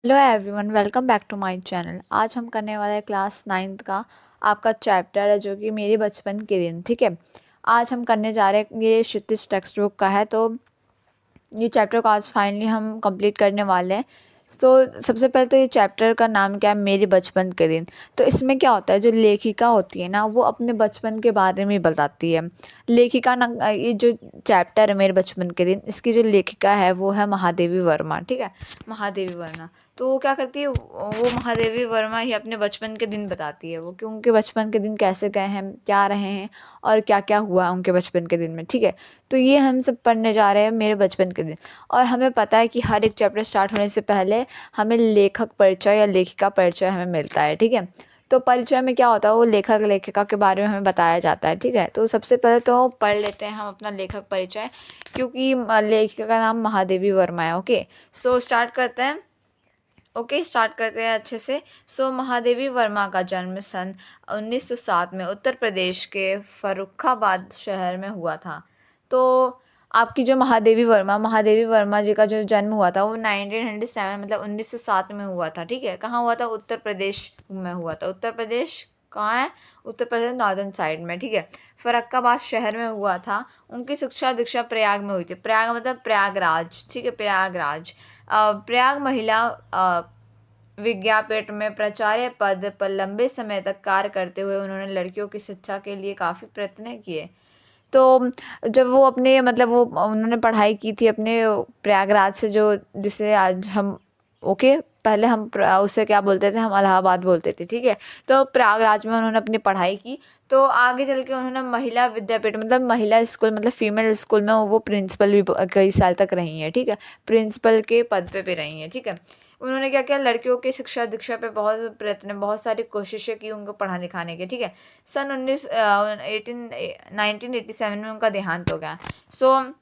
Hello everyone, welcome back to my channel. आज हम करने वाले हैं क्लास 9th का आपका चैप्टर है जो कि मेरे बचपन के दिन। ठीक है, आज हम करने जा रहे हैं, ये क्षितिज टेक्स्ट बुक का है, तो ये चैप्टर को आज फाइनली हम कंप्लीट करने वाले हैं। सबसे पहले तो ये चैप्टर का नाम क्या है, मेरे बचपन के दिन। तो इसमें क्या होता है, जो लेखिका होती है ना, वो अपने बचपन के बारे में बताती है। लेखिका ना, ये जो चैप्टर है मेरे बचपन के दिन, इसकी जो लेखिका है वो है महादेवी वर्मा। ठीक है, महादेवी वर्मा। तो वो क्या करती है, वो महादेवी वर्मा ही अपने बचपन के दिन बताती है, वो कि उनके बचपन के दिन कैसे गए हैं, क्या रहे हैं और क्या क्या हुआ उनके बचपन के दिन में। ठीक है, तो ये हम सब पढ़ने जा रहे हैं मेरे बचपन के दिन। और हमें पता है कि हर एक चैप्टर स्टार्ट होने से पहले हमें लेखक परिचय या लेखिका परिचय हमें मिलता है। ठीक है, तो परिचय में क्या होता है, वो लेखक लेखिका के बारे में हमें बताया जाता है। ठीक है, तो सबसे पहले तो पढ़ लेते हैं हम अपना लेखक परिचय, क्योंकि लेखिका का नाम महादेवी वर्मा है। ओके, स्टार्ट करते हैं। स्टार्ट करते हैं अच्छे से। महादेवी वर्मा का जन्म सन 1907 में उत्तर प्रदेश के फर्रुखाबाद शहर में हुआ था। तो आपकी जो महादेवी वर्मा जी का जो जन्म हुआ था वो 1907 मतलब 1907 में हुआ था। ठीक है, कहाँ हुआ था, उत्तर प्रदेश में हुआ था। उत्तर प्रदेश कहाँ है, उत्तर प्रदेश नॉर्दर्न साइड में। ठीक है, फर्रुखाबाद शहर में हुआ था। उनकी शिक्षा दीक्षा प्रयाग में हुई थी। प्रयाग मतलब प्रयागराज। ठीक है, प्रयागराज। प्रयाग महिला विद्यापीठ में प्राचार्य पद पर लंबे समय तक कार्य करते हुए उन्होंने लड़कियों की शिक्षा के लिए काफ़ी प्रयत्न किए। तो जब वो अपने मतलब वो उन्होंने पढ़ाई की थी अपने प्रयागराज से, जो जिसे आज हम पहले हम उसे क्या बोलते थे, हम इलाहाबाद बोलते थे। ठीक है, तो प्रयागराज में उन्होंने अपनी पढ़ाई की। तो आगे चल के उन्होंने महिला विद्यापीठ मतलब महिला स्कूल मतलब फीमेल स्कूल में वो प्रिंसिपल भी कई साल तक रही हैं। ठीक है, प्रिंसिपल के पद पे भी रही हैं। ठीक है, उन्होंने क्या किया, लड़कियों की शिक्षा दीक्षा पे बहुत प्रयत्न, बहुत सारी कोशिशें की उनको पढ़ा लिखाने की। ठीक है, सन 1987 में उनका देहांत हो गया। सो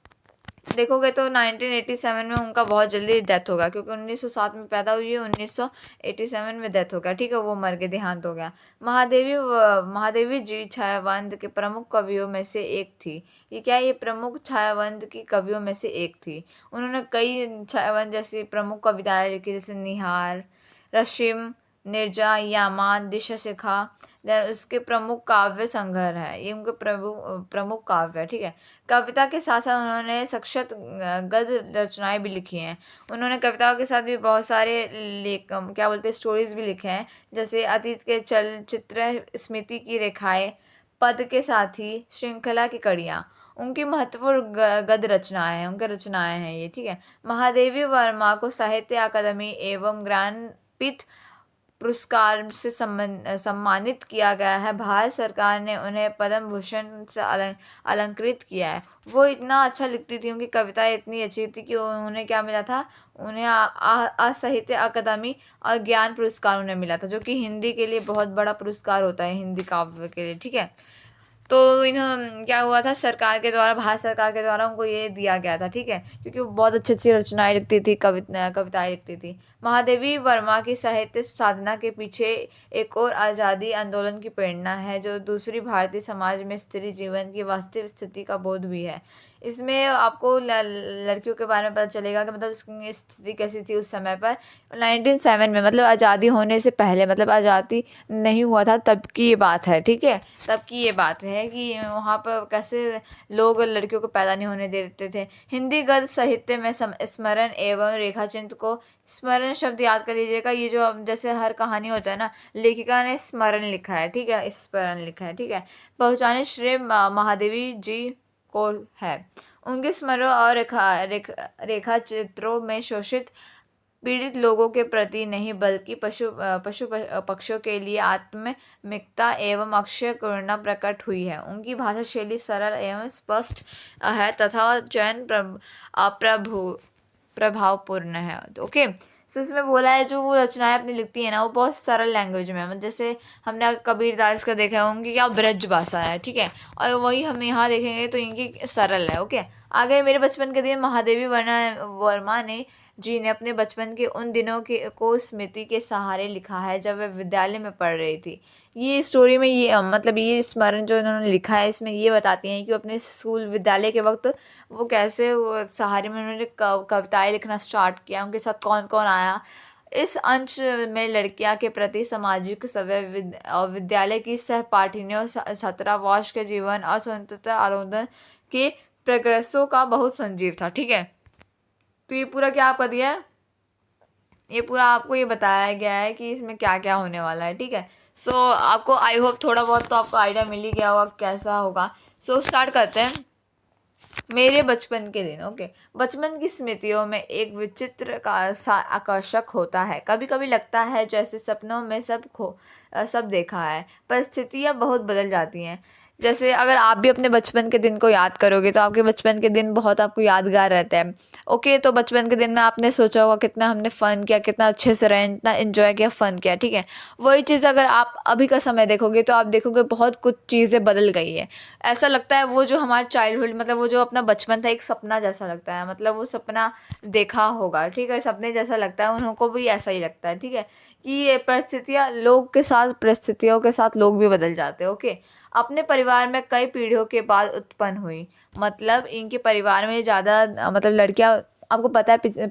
देखोगे तो 1987 में उनका बहुत जल्दी डेथ हो गया, क्योंकि 1907 में पैदा हुई है, 1987 में डेथ हो गया। ठीक है, वो मर के देहांत हो गया। महादेवी जी छायावाद के प्रमुख कवियों में से एक थी। ये क्या है, ये प्रमुख छायावाद की कवियों में से एक थी। उन्होंने कई छायावाद जैसी प्रमुख कविताएं लिखी, जैसे निहार, रशिम, निर्जा, यामान, दिशा शिखा। उसके प्रमुख काव्य संग्रह है, ये उनके प्रमुख काव्य है। ठीक है, कविता के साथ साथ उन्होंने सशक्त गद्य रचनाएं भी लिखी हैं। उन्होंने कविताओं के साथ भी बहुत सारे क्या बोलते हैं, स्टोरीज भी लिखे हैं, जैसे अतीत के चलचित्र, स्मृति की रेखाएं, पद के साथी, श्रृंखला की कड़ियाँ। उनकी महत्वपूर्ण गद्य रचनाएं हैं, उनके रचनाएं हैं ये। ठीक है, महादेवी वर्मा को साहित्य अकादमी एवं ज्ञानपीठ पुरस्कार से सम्मानित किया गया है। भारत सरकार ने उन्हें पद्म भूषण से अलंकृत किया है। वो इतना अच्छा लिखती थी, उनकी कविताएं इतनी अच्छी थी कि उन्हें क्या मिला था, उन्हें साहित्य अकादमी और ज्ञान पुरस्कार उन्हें मिला था, जो कि हिंदी के लिए बहुत बड़ा पुरस्कार होता है, हिंदी काव्य के लिए। ठीक है, तो इन्हों क्या हुआ था, सरकार के द्वारा, भारत सरकार के द्वारा उनको ये दिया गया था। ठीक है, क्योंकि वो बहुत अच्छी अच्छी रचनाएं लिखती थी, कविताएं लिखती थी। महादेवी वर्मा की साहित्य साधना के पीछे एक और आज़ादी आंदोलन की प्रेरणा है, जो दूसरी भारतीय समाज में स्त्री जीवन की वास्तविक स्थिति का बोध भी है। इसमें आपको लड़कियों के बारे में पता चलेगा कि मतलब उसकी स्थिति कैसी थी उस समय पर। 1907 में मतलब आज़ादी होने से पहले, मतलब आज़ादी नहीं हुआ था तब की ये बात है। ठीक है, तब की ये बात है कि वहाँ पर कैसे लोग लड़कियों को पैदा नहीं होने देते थे। हिंदी गद्य साहित्य में स्मरण एवं रेखाचित्र को, स्मरण शब्द याद कर लीजिएगा, ये जो जैसे हर कहानी होता है ना, लेखिका ने स्मरण लिखा है। ठीक है, स्मरण लिखा है। ठीक है, पहुँचाने श्रेय महादेवी जी को है। उनके स्मरण और रेखा चित्रों में शोषित पीड़ित लोगों के प्रति नहीं, बल्कि पशु पक्षियों के लिए आत्मिकता एवं अक्षय करुणा प्रकट हुई है। उनकी भाषा शैली सरल एवं स्पष्ट है तथा चयन प्रभावपूर्ण है। तो तो इसमें बोला है, जो वो रचनाएं अपनी लिखती है ना, वो बहुत सरल लैंग्वेज में है। मतलब जैसे हमने कबीरदास का देखा है, उनकी क्या ब्रज भाषा है। ठीक है, और वही हम यहाँ देखेंगे तो इनकी सरल है। आगे मेरे बचपन के दिन महादेवी वर्मा ने जी ने अपने बचपन के उन दिनों के को स्मृति के सहारे लिखा है, जब वह विद्यालय में पढ़ रही थी। ये स्टोरी में ये मतलब ये स्मरण जो इन्होंने लिखा है, इसमें ये बताती हैं कि वो अपने स्कूल विद्यालय के वक्त वो कैसे वो सहारे में उन्होंने कविताएं लिखना स्टार्ट किया, उनके साथ कौन कौन आया, इस अंश में लड़कियां के प्रति सामाजिक सवय विद्यालय की सहपाठिनियों छात्रावास के जीवन और स्वतंत्रता आंदोलन के प्रोग्रेसों का बहुत संजीव था। ठीक है, तो ये पूरा क्या आपका दिया है, ये पूरा आपको ये बताया गया है कि इसमें क्या क्या होने वाला है। ठीक है, सो आपको आई होप थोड़ा बहुत तो आपको आइडिया मिल ही गया होगा कैसा होगा। सो स्टार्ट करते हैं। मेरे बचपन के दिन। ओके, बचपन की स्मृतियों में एक विचित्र का सा आकर्षक होता है। कभी कभी लगता है जैसे सपनों में सब देखा है, परिस्थितियाँ बहुत बदल जाती हैं। जैसे अगर आप भी अपने बचपन के दिन को याद करोगे तो आपके बचपन के दिन बहुत आपको यादगार रहते हैं। ओके, तो बचपन के दिन में आपने सोचा होगा कितना हमने फ़न किया, कितना अच्छे से रहे, इतना एंजॉय किया, फ़न किया। ठीक है, वही चीज़ अगर आप अभी का समय देखोगे तो आप देखोगे बहुत कुछ चीज़ें बदल गई है। ऐसा लगता है वो जो हमारा चाइल्डहुड, मतलब वो जो अपना बचपन था, एक सपना जैसा लगता है। मतलब वो सपना देखा होगा, ठीक है, सपने जैसा लगता है, उनको भी ऐसा ही लगता है। ठीक है, कि ये परिस्थितियाँ लोग के साथ, परिस्थितियों के साथ लोग भी बदल जाते हैं। ओके, अपने परिवार में कई पीढ़ियों के बाद उत्पन्न हुई। मतलब इनके परिवार में ज़्यादा मतलब लड़कियां, आपको पता है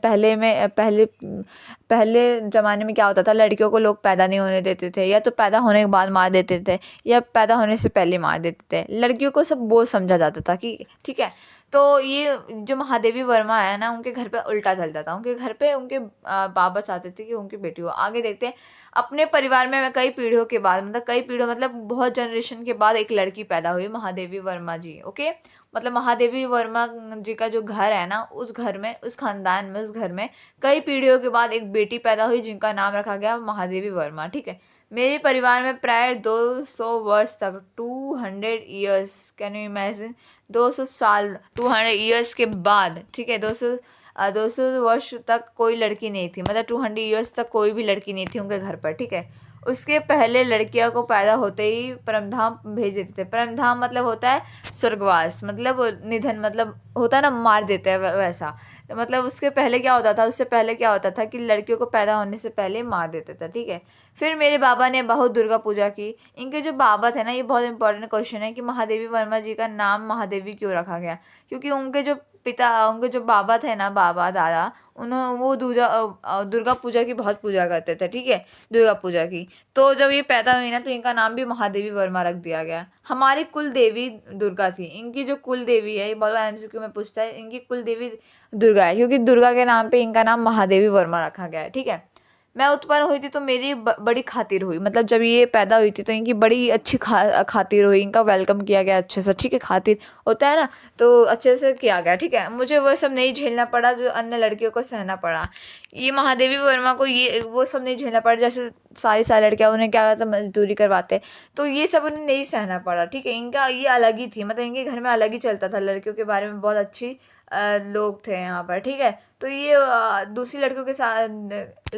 पहले ज़माने में क्या होता था, लड़कियों को लोग पैदा नहीं होने देते थे, या तो पैदा होने के बाद मार देते थे या पैदा होने से पहले मार देते थे। लड़कियों को सब बोझ समझा जाता था कि ठीक है। तो ये जो महादेवी वर्मा है ना, उनके घर पे उल्टा चलता था। उनके घर पे उनके बाबा चाहते थे कि उनकी बेटी हो। आगे देखते हैं। अपने परिवार में कई पीढ़ियों के बाद, मतलब कई पीढ़ियों मतलब बहुत जनरेशन के बाद एक लड़की पैदा हुई, महादेवी वर्मा जी। ओके, मतलब महादेवी वर्मा जी का जो घर है ना, उस घर में, उस खानदान में, उस घर में कई पीढ़ियों के बाद एक बेटी पैदा हुई जिनका नाम रखा गया महादेवी वर्मा। ठीक है, मेरे परिवार में प्राय 200 वर्ष तक, 200 ईयर्स, कैन यू इमेजिन, 200 साल, 200 ईयर्स के बाद, ठीक है, 200 वर्ष तक कोई लड़की नहीं थी। मतलब 200 ईयर्स तक कोई भी लड़की नहीं थी उनके घर पर। ठीक है, उसके पहले लड़कियों को पैदा होते ही परमधाम भेज देते थे। परमधाम मतलब होता है स्वर्गवास, मतलब निधन, मतलब होता है ना, मार देते हैं वैसा। तो मतलब उसके पहले क्या होता था, उससे पहले क्या होता था कि लड़कियों को पैदा होने से पहले मार देते थे। ठीक है, फिर मेरे बाबा ने बहुत दुर्गा पूजा की। इनके जो बाबा थे ना, ये बहुत इंपॉर्टेंट क्वेश्चन है कि महादेवी वर्मा जी का नाम महादेवी क्यों रखा गया। क्योंकि उनके जो उनके जो बाबा थे ना, बाबा दादा, उन्होंने वो दुर्गा पूजा की बहुत पूजा करते थे। ठीक है, दुर्गा पूजा की। तो जब ये पैदा हुई ना, तो इनका नाम भी महादेवी वर्मा रख दिया गया। हमारी कुल देवी दुर्गा थी। इनकी जो कुल देवी है, ये बहुत एमसीक्यू में पूछता है, इनकी कुल देवी दुर्गा है, क्योंकि दुर्गा के नाम पे इनका नाम महादेवी वर्मा रखा गया है। ठीक है, मैं उत्पन्न हुई थी तो मेरी बड़ी खातिर हुई। मतलब जब ये पैदा हुई थी तो इनकी बड़ी अच्छी खातिर हुई, इनका वेलकम किया गया अच्छे से। ठीक है, खातिर होता है ना, तो अच्छे से किया गया। ठीक है, मुझे वो सब नहीं झेलना पड़ा जो अन्य लड़कियों को सहना पड़ा। ये महादेवी वर्मा को ये वो सब नहीं झेलना पड़ा, जैसे सारी लड़कियां, उन्हें क्या होता, मजदूरी करवाते, तो ये सब उन्हें नहीं सहना पड़ा। ठीक है, इनका ये अलग ही थी, मतलब इनके घर में अलग ही चलता था, लड़कियों के बारे में बहुत अच्छी लोग थे यहाँ पर। ठीक है, तो ये दूसरी लड़कियों के साथ,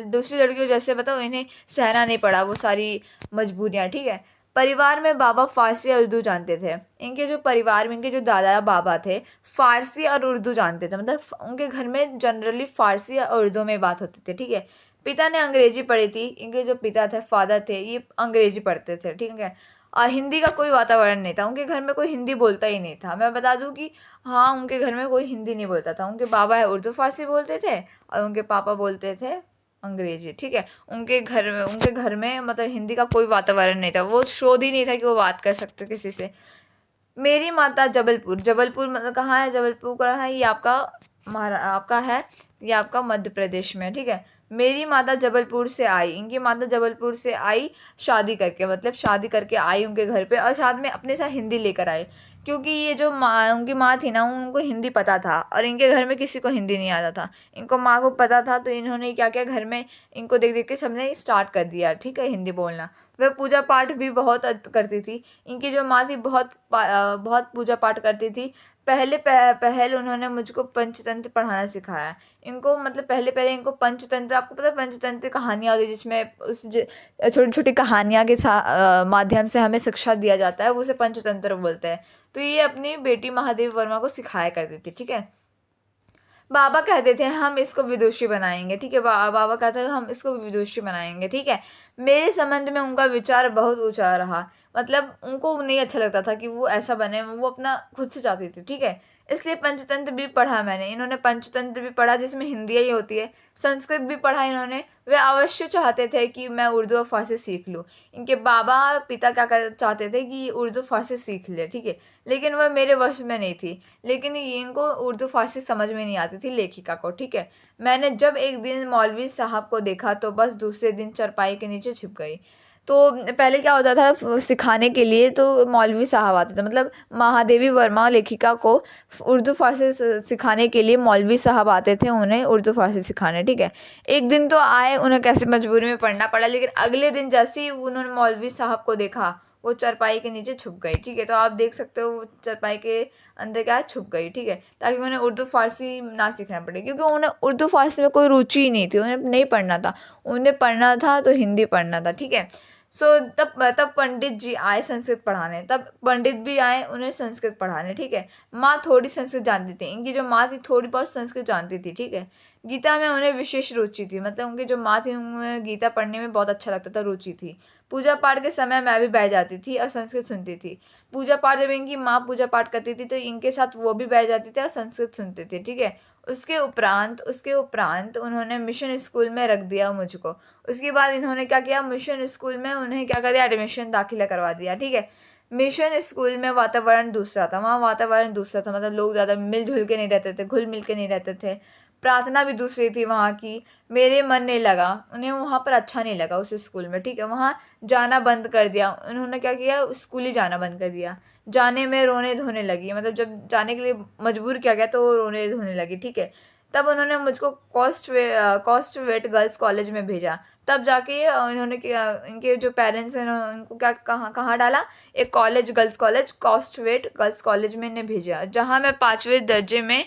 दूसरी लड़कियों जैसे बताओ, इन्हें सहना नहीं पड़ा वो सारी मजबूरियाँ। ठीक है, परिवार में बाबा फारसी और उर्दू जानते थे। इनके जो परिवार में, इनके जो दादा बाबा थे, फारसी और उर्दू जानते थे। मतलब उनके घर में जनरली फारसी और उर्दू में बात होती थी। ठीक है, पिता ने अंग्रेजी पढ़ी थी। इनके जो पिता थे, फादर थे, ये अंग्रेजी पढ़ते थे। ठीक है, और हिंदी का कोई वातावरण नहीं था, उनके घर में कोई हिंदी बोलता ही नहीं था। मैं बता दूं कि हाँ, उनके घर में कोई हिंदी नहीं बोलता था। उनके बाबा है उर्दू फारसी बोलते थे और उनके पापा बोलते थे अंग्रेजी। ठीक है, उनके घर में मतलब हिंदी का कोई वातावरण नहीं था, वो शोध ही नहीं था कि वो बात कर सकते किसी से। मेरी माता जबलपुर, जबलपुर मतलब कहाँ है, जबलपुर कहाँ है, ये आपका है, ये आपका मध्य प्रदेश में। ठीक है, मेरी माता जबलपुर से आई, इनकी माता जबलपुर से आई शादी करके, मतलब शादी करके आई उनके घर पे, और साथ में अपने साथ हिंदी लेकर आई। क्योंकि ये जो माँ, उनकी माँ थी ना, उनको हिंदी पता था और इनके घर में किसी को हिंदी नहीं आता था। इनको माँ को पता था, तो इन्होंने क्या किया, घर में इनको देख देख के सबने स्टार्ट कर दिया। ठीक है, हिंदी बोलना। वह पूजा पाठ भी बहुत करती थी। इनकी जो माँ थी बहुत पूजा पाठ करती थी। पहल उन्होंने मुझको पंचतंत्र पढ़ाना सिखाया। इनको मतलब पहले पहले इनको पंचतंत्र, आपको पता है पंचतंत्र कहानियाँ होती है, जिसमें उस छोटी छोटी कहानियाँ के माध्यम से हमें शिक्षा दिया जाता है, वो उसे पंचतंत्र बोलते हैं। तो ये अपनी बेटी महादेवी वर्मा को सिखाया करती थी। ठीक है, बाबा कहते थे हम इसको विदुषी बनाएंगे। ठीक है, बाबा कहते थे हम इसको विदुषी बनाएंगे। ठीक है, मेरे संबंध में उनका विचार बहुत ऊंचा रहा। मतलब उनको नहीं अच्छा लगता था कि वो ऐसा बने, वो अपना खुद से चाहती थी। ठीक है, इसलिए पंचतंत्र भी पढ़ा मैंने। इन्होंने पंचतंत्र भी पढ़ा जिसमें हिंदी ही होती है, संस्कृत भी पढ़ा इन्होंने। वे अवश्य चाहते थे कि मैं उर्दू और फारसी सीख लूँ। इनके बाबा पिता क्या कर चाहते थे कि उर्दू फारसी सीख ले, ठीक है, लेकिन वह मेरे वश में नहीं थी। लेकिन ये इनको उर्दू फारसी समझ में नहीं आती थी लेखिका को, ठीक है। मैंने जब एक दिन मौलवी साहब को देखा तो बस दूसरे दिन चारपाई के नीचे छिप गई। तो पहले क्या होता था, सिखाने के लिए तो मौलवी साहब आते थे, मतलब महादेवी वर्मा लेखिका को उर्दू फारसी सिखाने के लिए मौलवी साहब आते थे उन्हें उर्दू फारसी सिखाने, ठीक है। एक दिन तो आए, उन्हें कैसे मजबूरी में पढ़ना पड़ा, लेकिन अगले दिन जैसे ही उन्होंने मौलवी साहब को देखा वो चारपाई के नीचे छुप गई, ठीक है। तो आप देख सकते हो वो चारपाई के अंदर क्या है, छुप गई, ठीक है, ताकि उन्हें उर्दू फारसी ना सीखना पड़े, क्योंकि उन्हें उर्दू फारसी में कोई रुचि ही नहीं थी, उन्हें नहीं पढ़ना था। उन्हें पढ़ना था तो हिंदी पढ़ना था, ठीक है। सो तब पंडित जी आए संस्कृत पढ़ाने, तब पंडित भी आए उन्हें संस्कृत पढ़ाने, ठीक है। माँ थोड़ी संस्कृत जानती थी, इनकी जो माँ थी थोड़ी बहुत संस्कृत जानती थी, ठीक है। गीता में उन्हें विशेष रुचि थी, मतलब उनकी जो माँ थी उन्हें गीता पढ़ने में बहुत अच्छा लगता था, रुचि थी। पूजा पाठ के समय मैं भी बैठ जाती थी और संस्कृत सुनती थी। पूजा पाठ जब इनकी माँ पूजा पाठ करती थी तो इनके साथ वो भी बैठ जाती थी और संस्कृत सुनती थी, ठीक है। उसके उपरांत उन्होंने मिशन स्कूल में रख दिया मुझको। उसके बाद इन्होंने क्या किया, मिशन स्कूल में उन्हें क्या कर दिया, एडमिशन दाखिला करवा दिया, ठीक है। मिशन स्कूल में वातावरण दूसरा था, वहाँ वातावरण दूसरा था, मतलब लोग ज़्यादा मिलजुल के नहीं रहते थे, घुल मिल के नहीं रहते थे। प्रार्थना भी दूसरी थी वहाँ की। मेरे मन नहीं लगा, उन्हें वहाँ पर अच्छा नहीं लगा उस स्कूल में, ठीक है। वहाँ जाना बंद कर दिया उन्होंने, क्या किया, स्कूल ही जाना बंद कर दिया। जाने में रोने धोने लगी, मतलब जब जाने के लिए मजबूर किया गया तो वो रोने धोने लगी, ठीक है। तब उन्होंने मुझको कॉस्ट वेट गर्ल्स कॉलेज में भेजा। तब जाके इन्होंने इनके जो पेरेंट्स हैं इनको क्या कहाँ डाला, एक कॉलेज, गर्ल्स कॉलेज, कॉस्ट वेट गर्ल्स कॉलेज में इन्हें भेजा, जहाँ मैं 5वें दर्जे में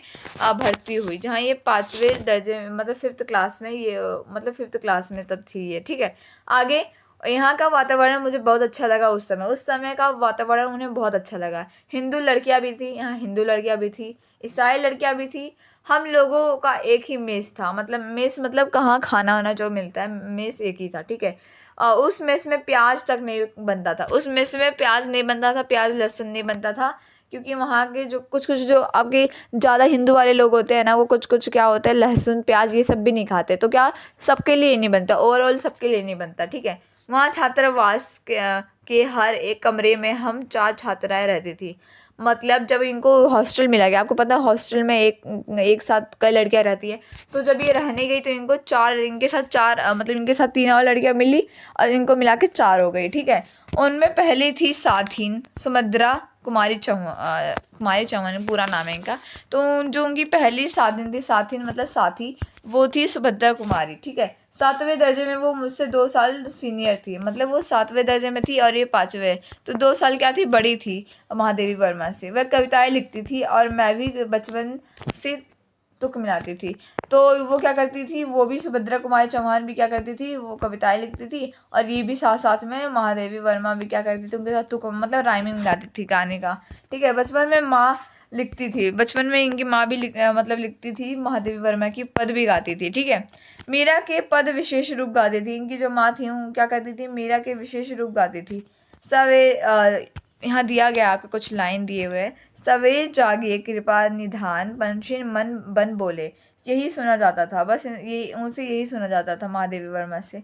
भर्ती हुई। जहाँ ये 5वें दर्जे में, मतलब 5th क्लास में, ये मतलब 5th क्लास में तब थी ये, ठीक है। आगे यहाँ का वातावरण मुझे बहुत अच्छा लगा, उस समय का वातावरण उन्हें बहुत अच्छा लगा। हिंदू लड़कियाँ भी थी यहाँ, हिंदू लड़कियाँ भी थी, ईसाई लड़कियाँ भी थी। हम लोगों का एक ही मेस था, मतलब मेस मतलब कहाँ खाना वाना जो मिलता है, मेस एक ही था, ठीक है। उस मेस में प्याज तक नहीं बनता था, उस मेस में प्याज नहीं बनता था, प्याज लहसुन नहीं बनता था, क्योंकि वहाँ के जो कुछ कुछ जो आपके ज़्यादा हिंदू वाले लोग होते हैं ना, वो कुछ कुछ क्या होता है, लहसुन प्याज ये सब भी नहीं खाते, तो क्या सबके लिए नहीं बनता, ओवरऑल सबके लिए नहीं बनता, ठीक है। वहाँ छात्रावास के हर एक कमरे में हम 4 छात्राएं रहती थी। मतलब जब इनको हॉस्टल मिला गया, आपको पता है हॉस्टल में एक साथ कई लड़कियां रहती है, तो जब ये रहने गई तो इनको 4, इनके साथ 4 मतलब इनके साथ 3 और लड़कियां मिली और इनको मिला के 4 हो गई, ठीक है। उनमें पहली थी साथिन सुभद्रा कुमारी चौहान पूरा नाम है इनका। तो जो उनकी पहली साथिन थी, साथिन मतलब साथी, वो थी सुभद्रा कुमारी, ठीक है। 7वें दर्जे में वो मुझसे 2 साल सीनियर थी, मतलब वो 7वें दर्जे में थी और ये 5वें, तो 2 साल क्या थी, बड़ी थी महादेवी वर्मा से। वह कविताएं लिखती थी और मैं भी बचपन से तुक मिलाती थी। तो वो क्या करती थी, वो भी सुभद्रा कुमारी चौहान भी क्या करती थी, वो कविताएं लिखती थी और ये भी साथ साथ में महादेवी वर्मा भी क्या करती थी, उनके साथ तुक मतलब राइमिंग मिलाती थी गाने का, ठीक है। बचपन में माँ लिखती थी, बचपन में इनकी माँ भी मतलब लिखती थी, महादेवी वर्मा की पद भी गाती थी, ठीक है। मीरा के पद विशेष रूप गाती थी, इनकी जो माँ थी वो क्या करती थी, मीरा के विशेष रूप गाती थी। सवे यहाँ दिया गया आपको कुछ लाइन दिए हुए हैं। सवे जागिए कृपा निधान पंछी मन बन बोले, यही सुना जाता था, बस ये उनसे यही सुना जाता था महादेवी वर्मा से।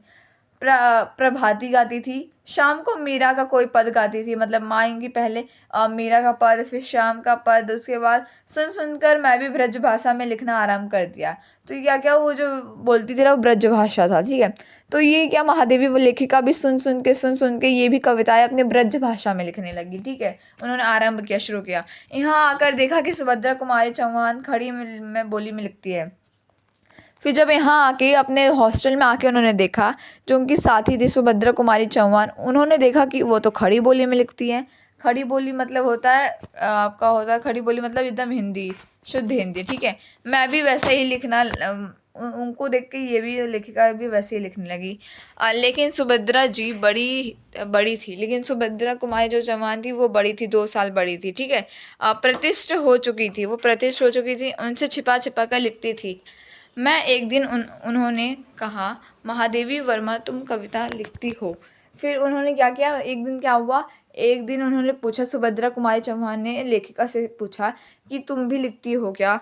प्रभाती गाती थी, शाम को मीरा का कोई पद गाती थी, मतलब माँ इनकी पहले मीरा का पद, फिर शाम का पद, उसके बाद सुन सुनकर मैं भी ब्रज भाषा में लिखना आरंभ कर दिया। तो ये क्या क्या वो जो बोलती थी ना वो ब्रज भाषा था, ठीक है। तो ये क्या महादेवी वो लेखिका भी सुन सुन के ये भी कविताएं अपने ब्रज भाषा में लिखने लगी, ठीक है। उन्होंने आरंभ किया, शुरू किया। यहाँ आकर देखा कि सुभद्रा कुमारी चौहान खड़ी में बोली में लिखती है। फिर जब यहाँ आके अपने हॉस्टल में आके उन्होंने देखा, जो उनकी साथी थी सुभद्रा कुमारी चौहान, उन्होंने देखा कि वो तो खड़ी बोली में लिखती हैं। खड़ी बोली मतलब होता है आपका होता है खड़ी बोली मतलब एकदम हिंदी, शुद्ध हिंदी, ठीक है। मैं भी वैसे ही लिखना उनको देख के ये भी लेखिका भी वैसे ही लिखने लगी। लेकिन सुभद्रा जी बड़ी बड़ी थी, लेकिन सुभद्रा कुमारी जो चौहान थी वो बड़ी थी, 2 साल बड़ी थी, ठीक है। प्रतिष्ठ हो चुकी थी, वो प्रतिष्ठ हो चुकी थी, उनसे छिपा छिपा कर लिखती थी। मैं एक दिन उन्होंने कहा, महादेवी वर्मा तुम कविता लिखती हो। फिर उन्होंने क्या किया, एक दिन क्या हुआ, एक दिन उन्होंने पूछा, सुभद्रा कुमारी चौहान ने लेखिका से पूछा कि तुम भी लिखती हो क्या?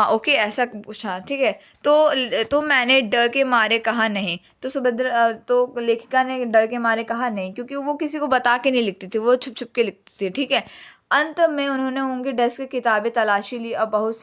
ओके, ऐसा पूछा, ठीक है। तो मैंने डर के मारे कहा नहीं। तो लेखिका ने डर के मारे कहा नहीं, क्योंकि वो किसी को बता के नहीं लिखती थी, वो छुप छुप के लिखती थी, ठीक है। अंत में उन्होंने उनके डेस्क की किताबें तलाशी ली और बहुत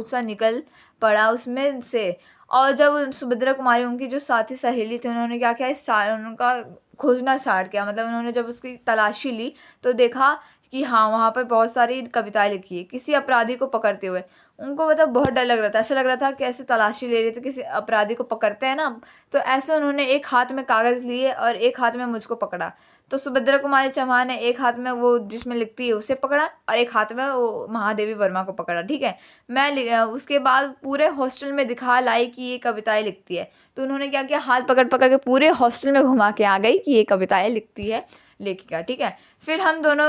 सा निकल पड़ा उसमें से। और जब सुभद्रा कुमारी, उनकी जो साथी सहेली थी, उन्होंने क्या किया, उनका खोजना स्टार्ट किया। मतलब उन्होंने जब उसकी तलाशी ली तो देखा कि हाँ, वहाँ पर बहुत सारी कविताएं लिखी है किसी अपराधी को पकड़ते हुए। उनको मतलब बहुत डर लग रहा था, ऐसा लग रहा था कि ऐसे तलाशी ले रहे थे, किसी अपराधी को पकड़ते हैं ना, तो ऐसे उन्होंने एक हाथ में कागज़ लिए और एक हाथ में मुझको पकड़ा। तो सुभद्रा कुमारी चौहान ने एक हाथ में वो जिसमें लिखती है उसे पकड़ा और एक हाथ में वो महादेवी वर्मा को पकड़ा, ठीक है। उसके बाद पूरे हॉस्टल में दिखा लाई कि ये कविताएं लिखती है। तो उन्होंने क्या किया, हाथ पकड़ पकड़ के पूरे हॉस्टल में घुमा के आ गई कि ये कविताएं लिखती है लेखिका, ठीक है। फिर हम दोनों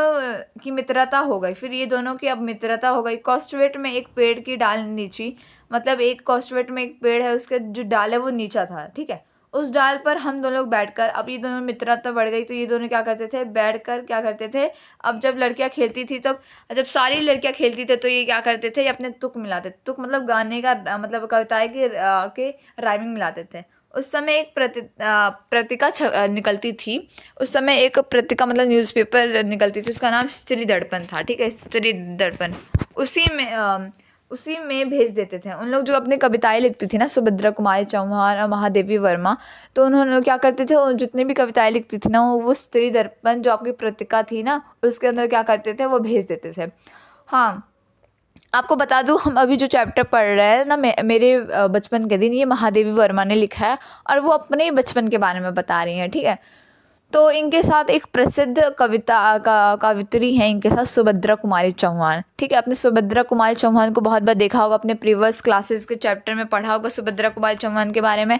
की मित्रता हो गई, फिर ये दोनों की अब मित्रता हो गई। कॉस्टवेट में एक पेड़ की डाल नीची, मतलब एक कॉस्टवेट में एक पेड़ है, उसका जो डाल है वो नीचा था, ठीक है। उस डाल पर हम दोनों लोग बैठकर, अब ये दोनों मित्रता बढ़ गई तो ये दोनों क्या करते थे, बैठकर क्या करते थे, अब जब लड़कियां खेलती थी, तब जब सारी लड़कियां खेलती थी तो ये क्या करते थे, ये अपने तुक मिलाते थे। तुक मतलब गाने का मतलब कविताएं के राइमिंग मिलाते थे। उस समय एक पत्रिका निकलती थी। उस समय एक पत्रिका मतलब न्यूज़पेपर निकलती थी, उसका नाम स्त्री दर्पण था, ठीक है, स्त्री दर्पण। उसी में भेज देते थे उन लोग जो अपनी कविताएं लिखती थी ना, सुभद्रा कुमारी चौहान और महादेवी वर्मा। तो उन्होंने क्या करते थे, जितनी भी कविताएं लिखती थी ना, वो स्त्री दर्पण जो आपकी पत्रिका थी ना, उसके अंदर क्या करते थे, वो भेज देते थे। हाँ, आपको बता दूं, हम अभी जो चैप्टर पढ़ रहे हैं ना, मेरे बचपन के दिन, ये महादेवी वर्मा ने लिखा है और वो अपने बचपन के बारे में बता रही हैं, ठीक है। तो इनके साथ एक प्रसिद्ध कवित्री हैं, इनके साथ सुभद्रा कुमारी चौहान, ठीक है। आपने सुभद्रा कुमारी चौहान को बहुत बार देखा होगा, अपने प्रीवियस क्लासेस के चैप्टर में पढ़ा होगा सुभद्रा कुमारी चौहान के बारे में।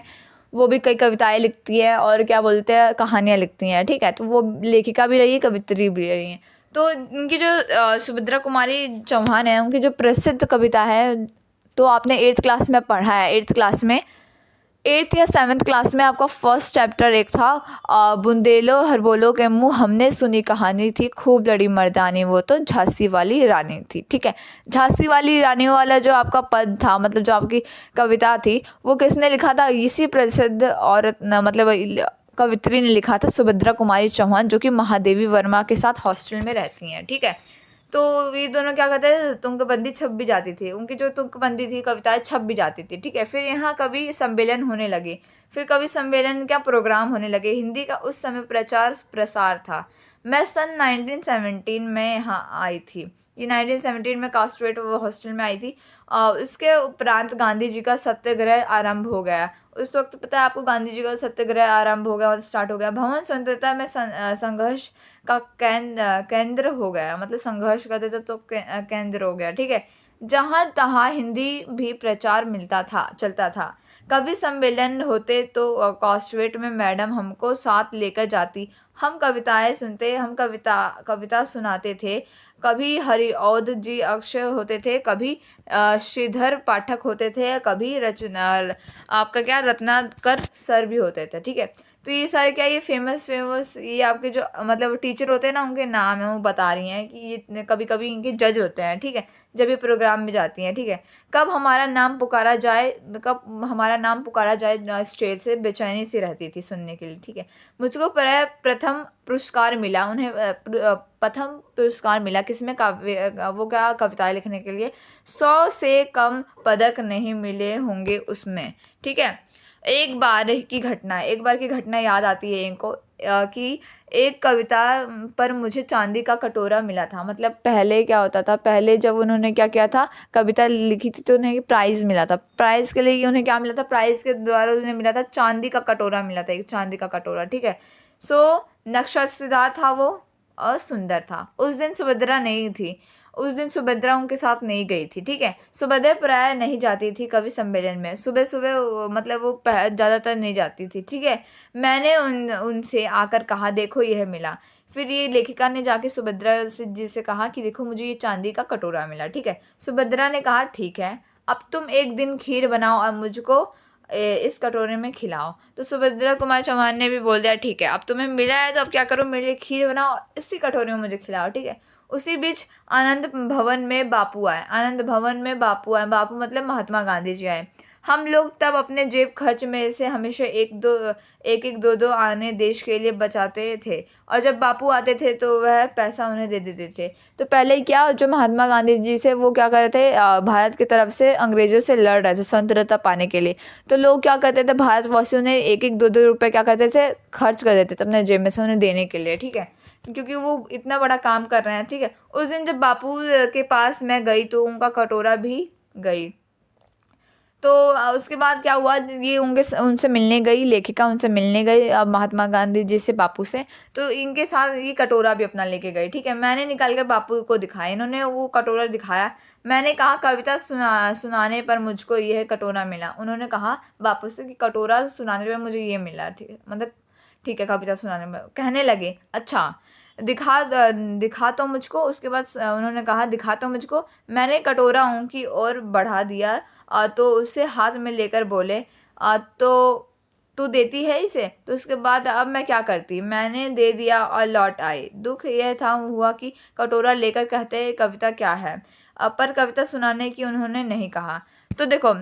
वो भी कई कविताएं लिखती है और क्या बोलते हैं, कहानियाँ लिखती हैं, ठीक है। तो वो लेखिका भी रही है, कवित्री भी रही हैं। तो इनकी जो सुभद्रा कुमारी चौहान है, उनकी जो प्रसिद्ध कविता है, तो आपने 8th क्लास में पढ़ा है, 8th क्लास में, 8th या 7th क्लास में आपका फर्स्ट चैप्टर एक था, बुंदेलो हरबोलो के मुँह हमने सुनी कहानी थी, खूब लड़ी मर्दानी वो तो झांसी वाली रानी थी, ठीक है। झांसी वाली रानी वाला जो आपका पद था, मतलब जो आपकी कविता थी, वो किसने लिखा था, इसी प्रसिद्ध औरत मतलब कवित्री ने लिखा था, सुभद्रा कुमारी चौहान, जो कि महादेवी वर्मा के साथ हॉस्टल में रहती हैं, ठीक है। तो ये दोनों क्या कहते हैं, तुंगबंदी छप भी जाती थी, उनकी जो तुंगबंदी थी, कविताएं छप भी जाती थी, ठीक है। फिर यहाँ कवि सम्मेलन होने लगे, फिर कवि सम्मेलन क्या प्रोग्राम होने लगे, हिंदी का उस समय प्रचार प्रसार था। मैं सन 1917 में यहाँ आई थी, ये 1917 में कास्टवेट हॉस्टल में आई थी। उसके उपरांत गांधी जी का सत्याग्रह आरंभ हो गया। उस वक्त पता है आपको, गांधी जी का सत्याग्रह आरंभ हो गया, मतलब स्टार्ट हो गया। भवन स्वतंत्रता में संघर्ष का केंद्र हो गया, मतलब संघर्ष करते थे तो केंद्र हो गया, ठीक है। जहाँ तहाँ हिंदी भी प्रचार चलता था। कवि सम्मेलन होते तो कॉस्टवेट में मैडम हमको साथ लेकर जाती, हम कविताएं सुनते, हम कविता सुनाते थे। कभी हरिऔध जी अक्षय होते थे, कभी श्रीधर पाठक होते थे, कभी आपका क्या रत्नाकर सर भी होते थे, ठीक है। तो ये सारे क्या, ये फेमस ये आपके जो मतलब टीचर होते हैं ना, उनके नाम है, वो बता रही हैं कि ये कभी कभी इनके जज होते हैं, ठीक है, जब ये प्रोग्राम में जाती हैं, ठीक है। कब हमारा नाम पुकारा जाए स्टेज से बेचैनी सी रहती थी सुनने के लिए, ठीक है। मुझको प्रथम पुरस्कार मिला, उन्हें प्रथम पुरस्कार मिला, किसमें, काव्य, वो क्या, कविताएं लिखने के लिए। 100 से कम पदक नहीं मिले होंगे उसमें, ठीक है। एक बार की घटना याद आती है इनको, कि एक कविता पर मुझे चांदी का कटोरा मिला था। मतलब पहले क्या होता था, पहले जब उन्होंने क्या किया था, कविता लिखी थी तो उन्हें प्राइज़ मिला था। प्राइज़ के लिए उन्हें क्या मिला था, प्राइज़ के द्वारा उन्हें मिला था चांदी का कटोरा मिला था, एक चांदी का कटोरा, ठीक है। सो नक्शेदार था वो और सुंदर था। उस दिन सुभद्रा नहीं थी, उस दिन सुभद्रा उनके साथ नहीं गई थी, ठीक है। सुभद्रा प्राय नहीं जाती थी कवि सम्मेलन में, सुबह सुबह मतलब वो ज़्यादातर नहीं जाती थी, ठीक है। मैंने उनसे आकर कहा, देखो यह मिला। फिर ये लेखिका ने जाके सुभद्रा जी से कहा कि देखो मुझे ये चांदी का कटोरा मिला, ठीक है। सुभद्रा ने कहा ठीक है, अब तुम एक दिन खीर बनाओ और मुझको इस कटोरे में खिलाओ। तो सुभद्रा कुमार चौहान ने भी बोल दिया ठीक है, अब तुम्हें मिला है तो अब क्या करो, मेरे लिए खीर बनाओ, इसी कटोरे में मुझे खिलाओ, ठीक है। उसी बीच आनंद भवन में बापू आए। आनंद भवन में बापू आए, बापू मतलब महात्मा गांधी जी आए। हम लोग तब अपने जेब खर्च में से हमेशा एक एक दो दो आने देश के लिए बचाते थे, और जब बापू आते थे तो वह पैसा उन्हें दे देते थे। तो पहले क्या, जो महात्मा गांधी जी से वो क्या कर रहे थे, भारत की तरफ से अंग्रेजों से लड़ रहे थे स्वतंत्रता पाने के लिए। तो लोग क्या करते थे, भारतवासियों ने एक एक दो दो रुपए क्या करते थे, खर्च कर देते थे अपने जेब में से उन्हें देने के लिए, ठीक है, क्योंकि वो इतना बड़ा काम कर रहे हैं, ठीक है। उस दिन जब बापू के पास मैं गई तो उनका कटोरा भी गई। तो उसके बाद क्या हुआ, ये उनसे मिलने गई, लेखिका उनसे मिलने गई महात्मा गांधी जी से, बापू से। तो इनके साथ ये कटोरा भी अपना लेके गई, ठीक है। मैंने निकाल कर बापू को दिखाया, इन्होंने वो कटोरा दिखाया। मैंने कहा कविता सुनाने पर मुझको यह कटोरा मिला। उन्होंने कहा बापू से कि कटोरा सुनाने पर मुझे ये मिला, ठीक है, मतलब ठीक है, कविता सुनाने में। कहने लगे अच्छा दिखा तो मुझको। उसके बाद उन्होंने कहा दिखा तो मुझको। मैंने कटोरा उनकी ओर बढ़ा दिया, तो उसे हाथ में लेकर बोले, तो तू देती है इसे। तो उसके बाद अब मैं क्या करती, मैंने दे दिया और लौट आई। दुख यह था हुआ कि कटोरा लेकर कहते कविता क्या है, पर कविता सुनाने की उन्होंने नहीं कहा। तो देखो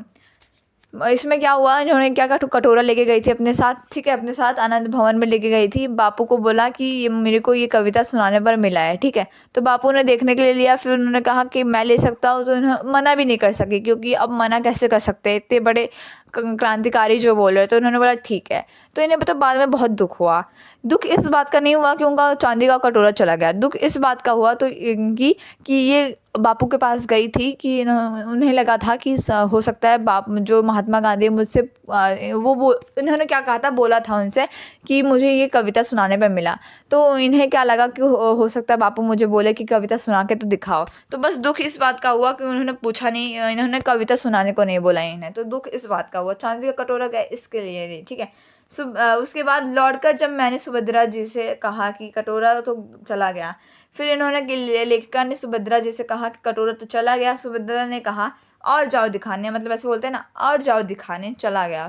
इसमें क्या हुआ, इन्होंने क्या कटोरा लेके गई थी अपने साथ, ठीक है, अपने साथ आनंद भवन में लेके गई थी। बापू को बोला कि ये मेरे को ये कविता सुनाने पर मिला है, ठीक है। तो बापू ने देखने के लिए लिया, फिर उन्होंने कहा कि मैं ले सकता हूँ, तो इन्होंने मना भी नहीं कर सके, क्योंकि अब मना कैसे कर सकते, इतने बड़े क्रांतिकारी जो बोल रहे, तो उन्होंने बोला ठीक है। तो इन्हें पता बाद में बहुत दुख हुआ। दुख इस बात का नहीं हुआ कि उनका चांदी का कटोरा चला गया, दुख इस बात का हुआ तो इनकी कि ये बापू के पास गई थी कि उन्हें लगा था कि हो सकता है बाप जो महात्मा गांधी मुझसे वो इन्होंने क्या कहा था, बोला था उनसे कि मुझे ये कविता सुनाने पर मिला। तो इन्हें क्या लगा कि हो सकता है बापू मुझे बोले कि कविता सुना के तो दिखाओ। तो बस दुख इस बात का हुआ कि उन्होंने पूछा नहीं, इन्होंने कविता सुनाने को नहीं बोला इन्हें, तो दुख इस बात का हुआ। चांदी का कटोरा गया इसके लिए नहीं, ठीक है। उसके बाद लौटकर जब मैंने सुभद्रा जी से कहा कि कटोरा तो चला गया, फिर इन्होंने लेखिका ने सुभद्रा जी से कहा कि कटोरा तो चला गया। सुभद्रा ने कहा और जाओ दिखाने, मतलब ऐसे बोलते हैं ना, और जाओ दिखाने, चला गया।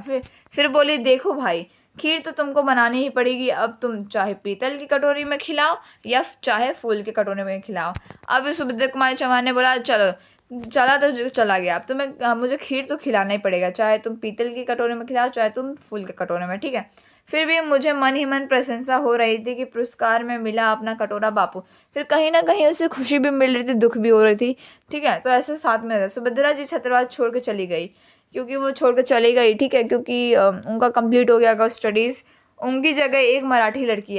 फिर बोली देखो भाई, खीर तो तुमको बनानी ही पड़ेगी, अब तुम चाहे पीतल की कटोरी में खिलाओ या चाहे फूल के कटोरे में खिलाओ। अब सुभद्रा कुमारी चौहान ने बोला चलो, चला तो चला गया, अब तुम्हें मुझे खीर तो खिलाना ही पड़ेगा, चाहे तुम पीतल के कटोरे में खिलाओ चाहे तुम फूल के कटोरे में, ठीक है। फिर भी मुझे मन ही मन प्रशंसा हो रही थी कि पुरस्कार में मिला अपना कटोरा बापू। फिर कहीं ना कहीं उसे खुशी भी मिल रही थी, दुख भी हो रही थी, ठीक है। तो ऐसे साथ में था। सुभद्रा जी छत्रवाद छोड़ के चली गई, क्योंकि वो छोड़ के चली गई, ठीक है, क्योंकि उनका कंप्लीट हो गया स्टडीज़। उनकी जगह एक मराठी लड़की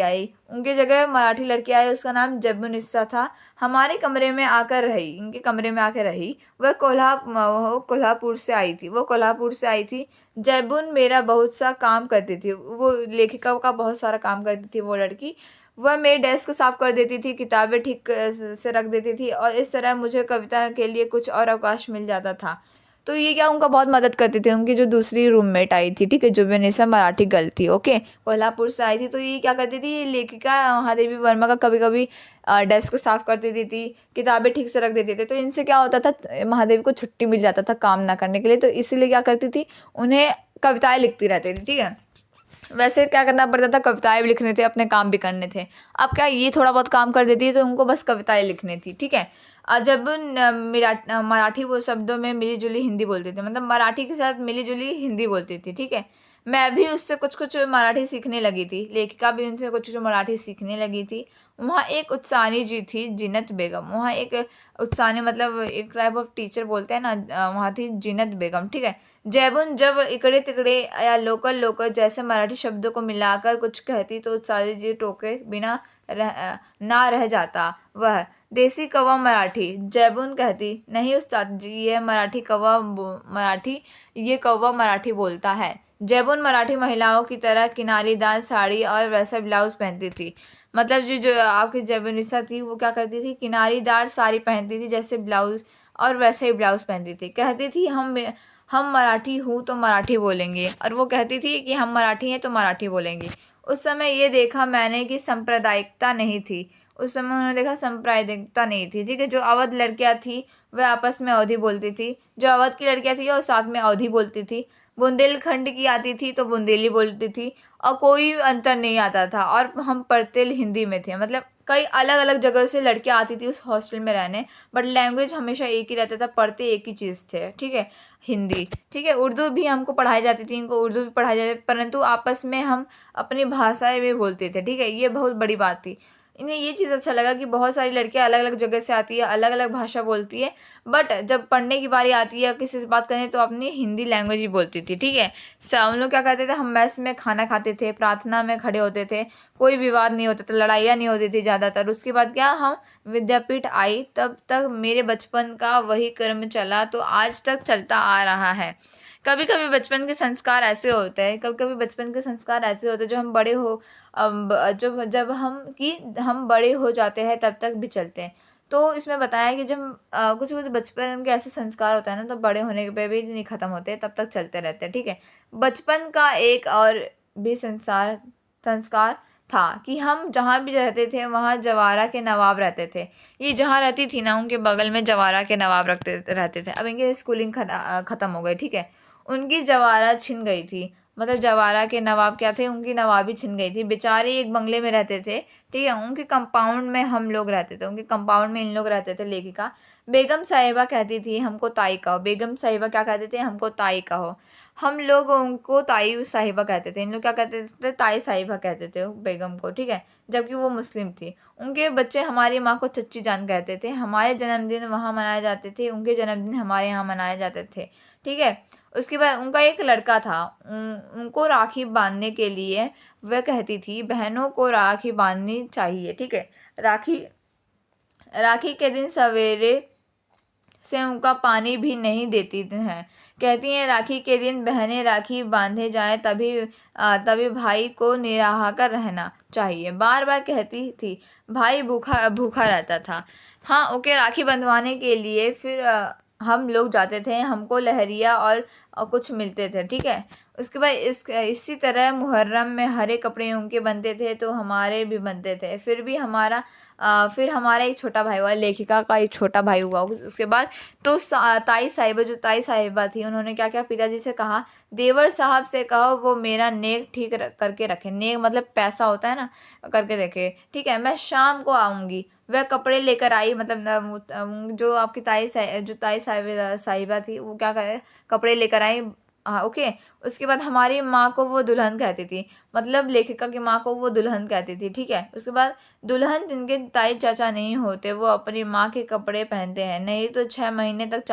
आई, उसका नाम जबुनिसा था। हमारे कमरे में आकर रही, इनके कमरे में आकर रही। वह कोल्हापुर से आई थी। जैबुन मेरा बहुत सा काम करती थी, वो लेखिका का बहुत सारा काम करती थी वो लड़की। वह मेरे डेस्क साफ कर देती थी, किताबें ठीक से रख देती थी, और इस तरह मुझे कविता के लिए कुछ और अवकाश मिल जाता था। तो ये क्या उनका बहुत मदद करती थी, उनकी जो दूसरी रूममेट आई थी, ठीक है, जो वेनेसा मराठी गर्ल थी, ओके, कोल्हापुर से आई थी। तो ये क्या करती थी, ये लेखिका महादेवी वर्मा का कभी कभी डेस्क साफ कर देती थी, किताबें ठीक से रख देती थी। तो इनसे क्या होता था, महादेवी को छुट्टी मिल जाता था काम ना करने के लिए, तो इसीलिए क्या करती थी, उन्हें कविताएं लिखती रहती थी, ठीक है। वैसे क्या करना पड़ता था, कविताएं भी लिखने थे, अपने काम भी करने थे। अब क्या ये थोड़ा बहुत काम कर देती है तो उनको बस कविताएं लिखनी थी, ठीक है। जब मराठी वो शब्दों में मिली जुली हिंदी बोलती थी, मतलब मराठी के साथ मिली जुली हिंदी बोलती थी, ठीक है। मैं भी उससे कुछ कुछ मराठी सीखने लगी थी, लेखिका भी उनसे कुछ कुछ मराठी सीखने लगी थी। वहाँ एक उत्सानी जी थी, जीनत बेगम, वहाँ एक उत्सानी मतलब एक टाइप ऑफ टीचर बोलते हैं ना, वहाँ थी जीनत बेगम, ठीक है। जैबुन जब इकड़े तिकड़े या लोकल लोकल जैसे मराठी शब्दों को मिलाकर कुछ कहती तो उत्साही जी टोके बिना ना रह जाता वह। देसी कौवा मराठी, जैबुन कहती नहीं उस्ताद जी, ये कौवा मराठी बोलता है। जैबुन मराठी महिलाओं की तरह किनारीदार साड़ी और वैसा ब्लाउज पहनती थी, मतलब जो आपकी जैबुनिसा थी वो क्या करती थी, किनारीदार साड़ी पहनती थी जैसे ब्लाउज, और वैसे ही ब्लाउज पहनती थी। कहती थी हम मराठी हूँ तो मराठी बोलेंगे, और वो कहती थी कि हम मराठी हैं तो मराठी बोलेंगे। उस समय ये देखा मैंने कि सांप्रदायिकता नहीं थी, ठीक है। जो अवध लड़कियां थी वह आपस में अवधी बोलती थी, जो अवध की लड़कियां थी वो साथ में अवधी बोलती थी। बुंदेलखंड की आती थी तो बुंदेली बोलती थी, और कोई अंतर नहीं आता था, और हम पढ़ते हिंदी में थे। मतलब कई अलग अलग जगह से लड़कियां आती थी उस हॉस्टल में रहने, बट लैंग्वेज हमेशा एक ही रहता था, पढ़ते एक ही चीज़ थे, ठीक है, हिंदी। ठीक है, उर्दू भी हमको पढ़ाई जाती थी, इनको उर्दू भी पढ़ाई जाती, परंतु आपस में हम अपनी भाषाएं भी बोलते थे। ठीक है, ये बहुत बड़ी बात थी। इन्हें ये चीज़ अच्छा लगा कि बहुत सारी लड़कियां अलग अलग जगह से आती है, अलग अलग भाषा बोलती है, बट जब पढ़ने की बारी आती है किसी से बात करने तो अपनी हिंदी लैंग्वेज ही बोलती थी। ठीक है, हम लोग क्या करते थे, हम मेस में खाना खाते थे, प्रार्थना में खड़े होते थे, कोई विवाद नहीं होता था, लड़ाइयाँ नहीं होती थी ज़्यादातर। उसके बाद क्या, हम विद्यापीठ आई, तब तक मेरे बचपन का वही क्रम चला, तो आज तक चलता आ रहा है। कभी कभी बचपन के संस्कार ऐसे होते हैं, कभी कभी बचपन के संस्कार ऐसे होते हैं जो हम बड़े हो, जब जब हम बड़े हो जाते हैं तब तक भी चलते हैं। तो इसमें बताया कि जब कुछ कुछ बचपन के ऐसे संस्कार होता है ना, तो बड़े होने पे भी नहीं ख़त्म होते, तब तक चलते रहते हैं। ठीक है, बचपन का एक और भी संसार संस्कार था कि हम जहाँ भी रहते थे वहाँ जवारा के नवाब रहते थे। ये जहाँ रहती थी ना, उनके बगल में जवारा के नवाब रहते थे। अब इनके स्कूलिंग ख़त्म हो गई। ठीक है, उनकी जवारा छिन गई थी, मतलब जवारा के नवाब क्या थे, उनकी नवाबी छिन गई थी। बेचारे एक बंगले में रहते थे, ठीक है, उनके कंपाउंड में हम लोग रहते थे, उनके कंपाउंड में इन लोग रहते थे। लेखिका बेगम साहिबा कहती थी हमको ताई कहो, बेगम साहिबा क्या कहते थे, हमको ताई कहो। हम लोग उनको ताई साहिबा कहते थे, इन लोग क्या कहते थे, ताई साहिबा कहते थे बेगम को। ठीक है, जबकि वो मुस्लिम थी। उनके बच्चे हमारी माँ को चच्ची जान कहते थे। हमारे जन्मदिन वहाँ मनाए जाते थे, उनके जन्मदिन हमारे यहाँ मनाए जाते थे। ठीक है, उसके बाद उनका एक लड़का था, उनको राखी बांधने के लिए वह कहती थी बहनों को राखी बांधनी चाहिए। ठीक है, राखी राखी के दिन सवेरे से उनका पानी भी नहीं देती हैं। कहती हैं राखी के दिन बहनें राखी बांधे जाएं, तभी भाई को निराहा कर रहना चाहिए। बार बार कहती थी, भाई भूखा भूखा रहता था। हाँ ओके, राखी बंधवाने के लिए फिर हम लोग जाते थे, हमको लहरिया और कुछ मिलते थे। ठीक है, उसके बाद इसी तरह मुहर्रम में हरे कपड़े उनके बनते थे तो हमारे भी बनते थे। फिर हमारा एक छोटा भाई हुआ, लेखिका का एक छोटा भाई हुआ। उसके बाद तो ताई साहिबा, जो ताई साहिबा थी, उन्होंने क्या किया, पिताजी से कहा देवर साहब से कहो वो मेरा नेक ठीक करके रखे। नेक मतलब पैसा होता है ना, करके रखे। ठीक है, मैं शाम को आऊँगी। वह कपड़े लेकर आई, मतलब जो आपकी जो ताई साहिबा थी, वो क्या करे, कपड़े लेकर आई। हाँ ओके, उसके बाद हमारी माँ को वो दुल्हन कहती थी, मतलब लेखिका की माँ को वो दुल्हन कहती थी। ठीक है, उसके बाद दुल्हन जिनके ताई चाचा नहीं होते वो अपनी माँ के कपड़े पहनते हैं, नहीं तो 6 महीने तक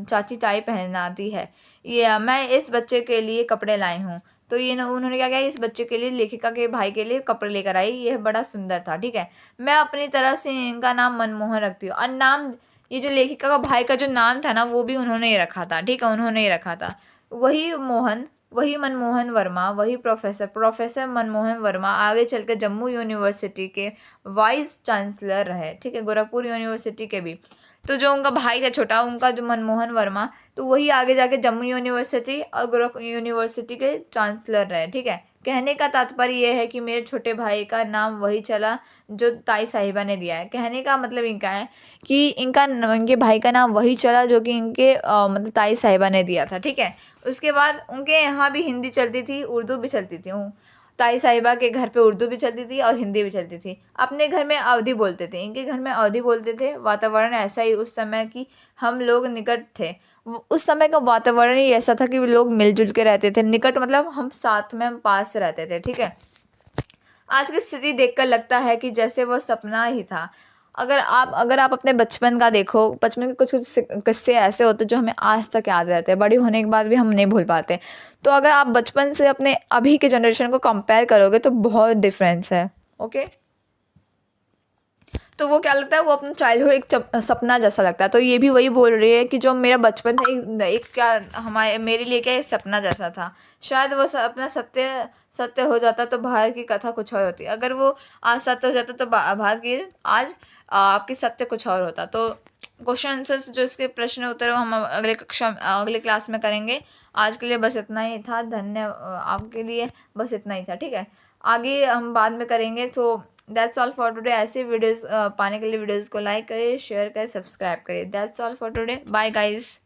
चाची ताई पहनाती है। ये मैं इस बच्चे के लिए कपड़े लाई हूँ। तो उन्होंने क्या किया, इस बच्चे के लिए, लेखिका के भाई के लिए कपड़े लेकर आई। यह बड़ा सुंदर था। ठीक है, मैं अपनी तरफ से इनका नाम मनमोहन रखती हूँ। और नाम, ये जो लेखिका का भाई का जो नाम था ना, वो भी उन्होंने ही रखा था। ठीक है, उन्होंने ही रखा था। वही मनमोहन वर्मा, वही प्रोफेसर मनमोहन वर्मा आगे चलकर जम्मू यूनिवर्सिटी के वाइस चांसलर रहे। ठीक है, गोरखपुर यूनिवर्सिटी के भी। तो जो उनका भाई था छोटा, उनका जो मनमोहन वर्मा, तो वही आगे जाके जम्मू यूनिवर्सिटी और गोरखपुर यूनिवर्सिटी के चांसलर रहे। ठीक है, कहने का तात्पर्य यह है कि मेरे छोटे भाई का नाम वही चला जो ताई साहिबा ने दिया है। कहने का मतलब इनका है कि इनके भाई का नाम वही चला जो कि इनके मतलब ताई साहिबा ने दिया था। ठीक है, उसके बाद उनके यहाँ भी हिंदी चलती थी, उर्दू भी चलती थी। ताई साहिबा के घर पे उर्दू भी चलती थी और हिंदी भी चलती थी। अपने घर में अवधी बोलते थे, इनके घर में अवधी बोलते थे। वातावरण ऐसा ही उस समय की, हम लोग निकट थे। उस समय का वातावरण ही ऐसा था कि लोग मिलजुल के रहते थे। निकट मतलब हम साथ में, हम पास रहते थे। ठीक है, आज की स्थिति देखकर लगता है कि जैसे वो सपना ही था। अगर आप अपने बचपन का देखो, बचपन के कुछ कुछ किस्से ऐसे होते जो हमें आज तक याद रहते हैं, बड़ी होने के बाद भी हम नहीं भूल पाते। तो अगर आप बचपन से अपने अभी के जनरेशन को कंपेयर करोगे तो बहुत डिफरेंस है। ओके, तो वो क्या लगता है, वो अपना चाइल्डहुड एक सपना जैसा लगता है। तो ये भी वही बोल रही है कि जो मेरा बचपन था, एक क्या हमारे मेरे लिए क्या एक सपना जैसा था। शायद वो अपना सत्य सत्य हो जाता तो भारत की कथा कुछ और होती। अगर वो आज सत्य हो जाता तो भारत की आज आपकी सत्य कुछ और होता। तो क्वेश्चन आंसर्स जो इसके प्रश्न उत्तर वो हम अगले क्लास में करेंगे। आज के लिए बस इतना ही था। आपके लिए बस इतना ही था। ठीक है, आगे हम बाद में करेंगे। तो दैट्स ऑल फॉर टुडे। ऐसे वीडियोस पाने के लिए वीडियोस को लाइक करें, शेयर करें, सब्सक्राइब करें। That's all for today. Bye guys.